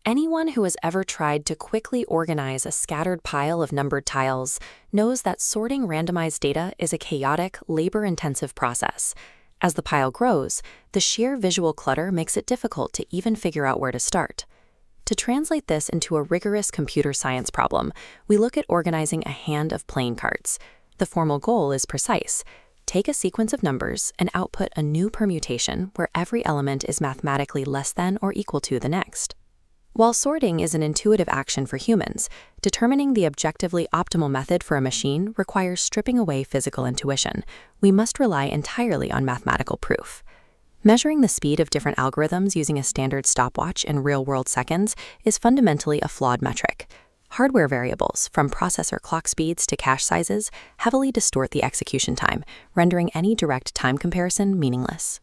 Anyone who has ever tried to quickly organize a scattered pile of numbered tiles knows that sorting randomized data is a chaotic, labor-intensive process. As the pile grows, the sheer visual clutter makes it difficult to even figure out where to start. To translate this into a rigorous computer science problem, we look at organizing a hand of playing cards. The formal goal is precise. Take a sequence of numbers and output a new permutation where every element is mathematically less than or equal to the next. While sorting is an intuitive action for humans, determining the objectively optimal method for a machine requires stripping away physical intuition. We must rely entirely on mathematical proof. Measuring the speed of different algorithms using a standard stopwatch in real-world seconds is fundamentally a flawed metric. Hardware variables, from processor clock speeds to cache sizes, heavily distort the execution time, rendering any direct time comparison meaningless.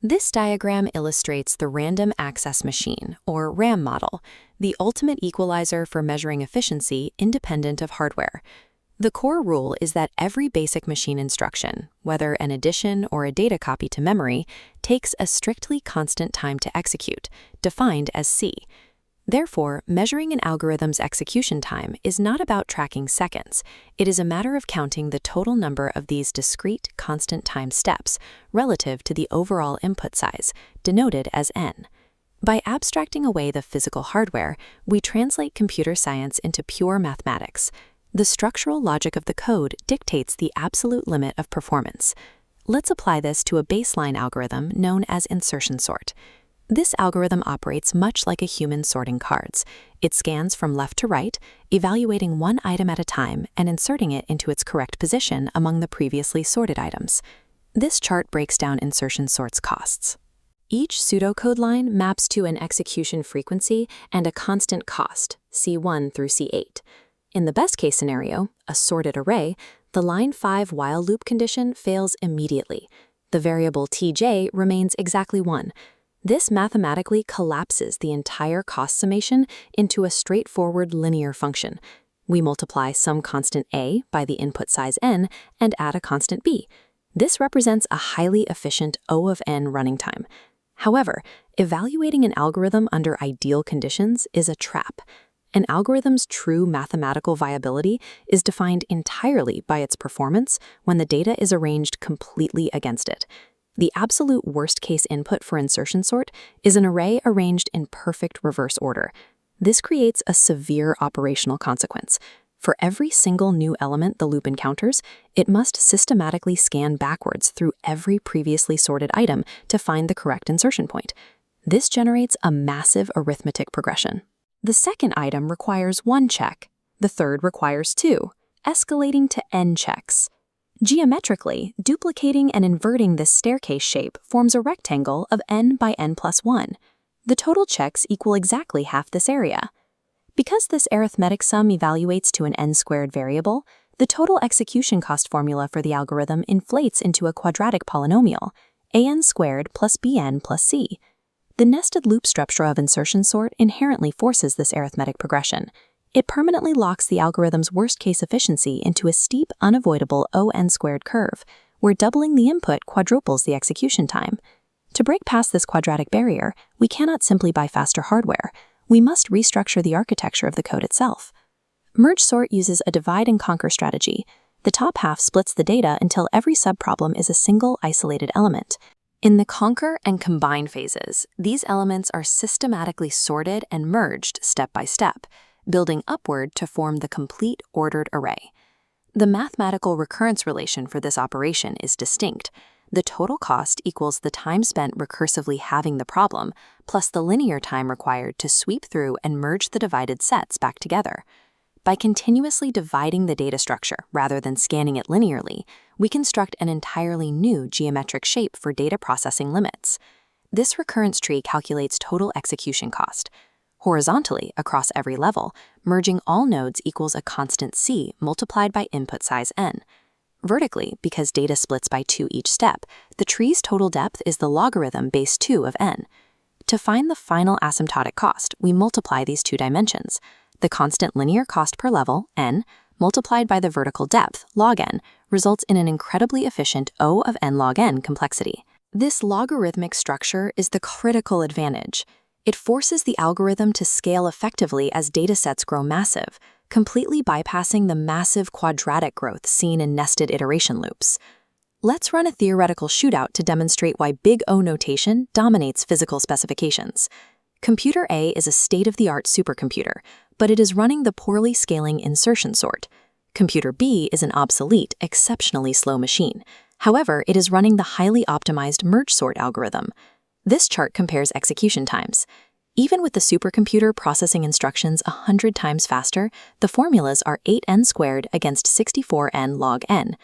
This diagram illustrates the random access machine, or RAM model, the ultimate equalizer for measuring efficiency independent of hardware. The core rule is that every basic machine instruction, whether an addition or a data copy to memory, takes a strictly constant time to execute, defined as C. Therefore, measuring an algorithm's execution time is not about tracking seconds. It is a matter of counting the total number of these discrete, constant time steps relative to the overall input size, denoted as n. By abstracting away the physical hardware, we translate computer science into pure mathematics. The structural logic of the code dictates the absolute limit of performance. Let's apply this to a baseline algorithm known as insertion sort. This algorithm operates much like a human sorting cards. It scans from left to right, evaluating one item at a time and inserting it into its correct position among the previously sorted items. This chart breaks down insertion sort's costs. Each pseudocode line maps to an execution frequency and a constant cost, C1 through C8. In the best-case scenario, a sorted array, the line 5 while loop condition fails immediately. The variable tj remains exactly 1. This mathematically collapses the entire cost summation into a straightforward linear function. We multiply some constant a by the input size n and add a constant b. This represents a highly efficient O of n running time. However, evaluating an algorithm under ideal conditions is a trap. An algorithm's true mathematical viability is defined entirely by its performance when the data is arranged completely against it. The absolute worst-case input for insertion sort is an array arranged in perfect reverse order. This creates a severe operational consequence. For every single new element the loop encounters, it must systematically scan backwards through every previously sorted item to find the correct insertion point. This generates a massive arithmetic progression. The second item requires 1 check. The third requires 2, escalating to n checks. Geometrically, duplicating and inverting this staircase shape forms a rectangle of n by n plus 1. The total checks equal exactly half this area. Because this arithmetic sum evaluates to an n-squared variable, the total execution cost formula for the algorithm inflates into a quadratic polynomial, an squared plus bn plus c. The nested loop structure of insertion sort inherently forces this arithmetic progression. It permanently locks the algorithm's worst-case efficiency into a steep, unavoidable O(n)² curve, where doubling the input quadruples the execution time. To break past this quadratic barrier, we cannot simply buy faster hardware. We must restructure the architecture of the code itself. Merge sort uses a divide-and-conquer strategy. The top half splits the data until every subproblem is a single, isolated element. In the conquer and combine phases, these elements are systematically sorted and merged step by step, building upward to form the complete ordered array. The mathematical recurrence relation for this operation is distinct. The total cost equals the time spent recursively having the problem, plus the linear time required to sweep through and merge the divided sets back together. By continuously dividing the data structure rather than scanning it linearly, we construct an entirely new geometric shape for data processing limits. This recurrence tree calculates total execution cost. Horizontally, across every level, merging all nodes equals a constant c multiplied by input size n. Vertically, because data splits by 2 each step, the tree's total depth is the logarithm base 2 of n. To find the final asymptotic cost, we multiply these two dimensions. The constant linear cost per level, n, multiplied by the vertical depth, log n, results in an incredibly efficient O of n log n complexity. This logarithmic structure is the critical advantage. It forces the algorithm to scale effectively as datasets grow massive, completely bypassing the massive quadratic growth seen in nested iteration loops. Let's run a theoretical shootout to demonstrate why Big O notation dominates physical specifications. Computer A is a state-of-the-art supercomputer, but it is running the poorly scaling insertion sort. Computer B is an obsolete, exceptionally slow machine. However, it is running the highly optimized merge sort algorithm. This chart compares execution times. Even with the supercomputer processing instructions 100 times faster, the formulas are 8n squared against 64n log n.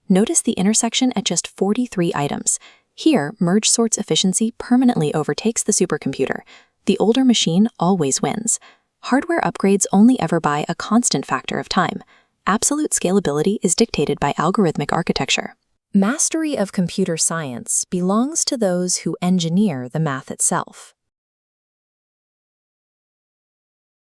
Notice the intersection at just 43 items. Here, merge sort's efficiency permanently overtakes the supercomputer. The older machine always wins. Hardware upgrades only ever by a constant factor of time. Absolute scalability is dictated by algorithmic architecture. Mastery of computer science belongs to those who engineer the math itself.